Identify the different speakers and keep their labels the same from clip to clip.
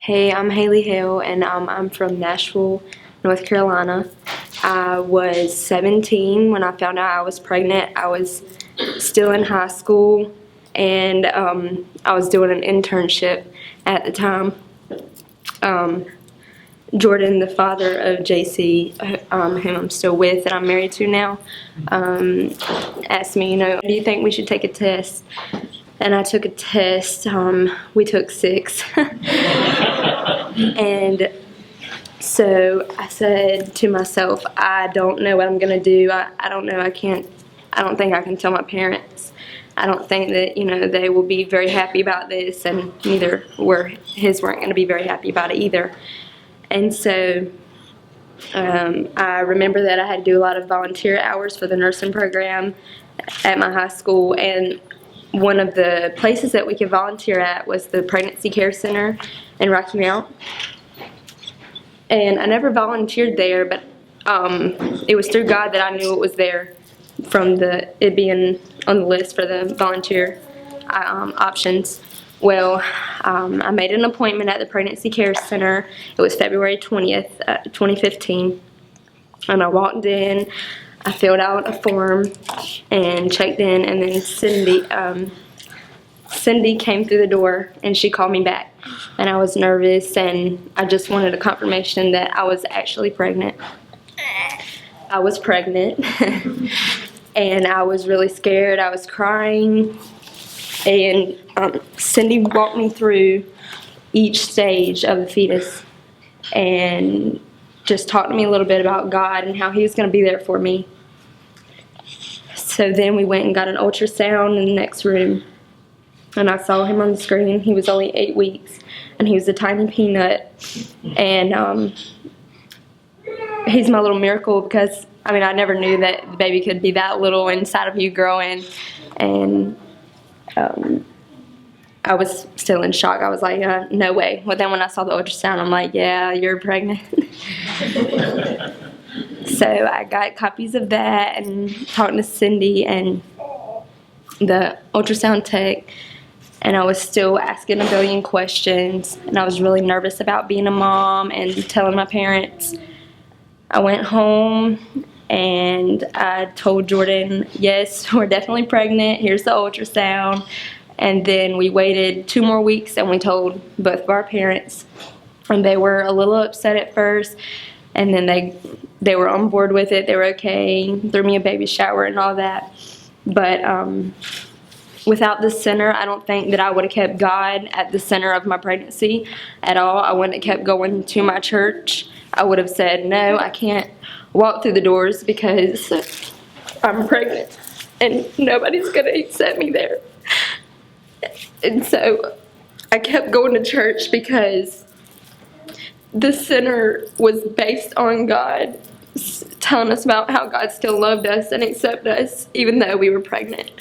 Speaker 1: Hey, I'm Halie Hill, and I'm from Nashville, North Carolina. I was 17 when I found out I was pregnant. I was still in high school, and I was doing an internship at the time. Jordan, the father of JC, whom I'm still with and I'm married to now, asked me, do you think we should take a test? And I took a test. We took 6. And so I said to myself, I don't know what I'm going to do. I don't know. I don't think I can tell my parents. I don't think that, they will be very happy about this, and neither his weren't going to be very happy about it either. And so I remember that I had to do a lot of volunteer hours for the nursing program at my high school, and one of the places that we could volunteer at was the Pregnancy Care Center in Rocky Mount. And I never volunteered there, but it was through God that I knew it was there from it being on the list for the volunteer options. Well, I made an appointment at the Pregnancy Care Center. It was February 20th, 2015. And I walked in, I filled out a form and checked in, and then Cindy came through the door and she called me back. And I was nervous, and I just wanted a confirmation that I was actually pregnant. I was pregnant and I was really scared. I was crying, and Cindy walked me through each stage of the fetus and just talked to me a little bit about God and how He was going to be there for me. So then we went and got an ultrasound in the next room, and I saw him on the screen. He was only 8 weeks, and he was a tiny peanut. And he's my little miracle, because I never knew that the baby could be that little inside of you growing. And I was still in shock. I was like, no way. But then when I saw the ultrasound, I'm like, yeah, you're pregnant. So I got copies of that and talked to Cindy and the ultrasound tech, and I was still asking a billion questions, and I was really nervous about being a mom and telling my parents. I went home and I told Jordan, yes, we're definitely pregnant. Here's the ultrasound. And then we waited 2 more weeks, and we told both of our parents, and they were a little upset at first, and then they were on board with it. They were okay, threw me a baby shower and all that. But without the center, I don't think that I would have kept God at the center of my pregnancy at all. I wouldn't have kept going to my church. I would have said, no, I can't walk through the doors because I'm pregnant and nobody's going to accept me there. And so I kept going to church because the center was based on God telling us about how God still loved us and accepted us even though we were pregnant.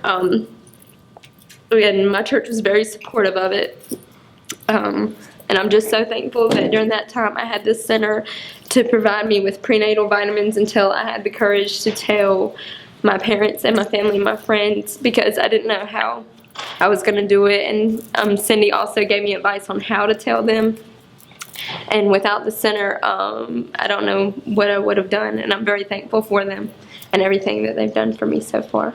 Speaker 1: And my church was very supportive of it. And I'm just so thankful that during that time I had this center to provide me with prenatal vitamins until I had the courage to tell my parents and my family and my friends, because I didn't know how I was going to do it. And Cindy also gave me advice on how to tell them. And without the center, I don't know what I would have done. And I'm very thankful for them and everything that they've done for me so far.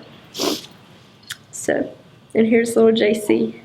Speaker 1: So, and here's little JC.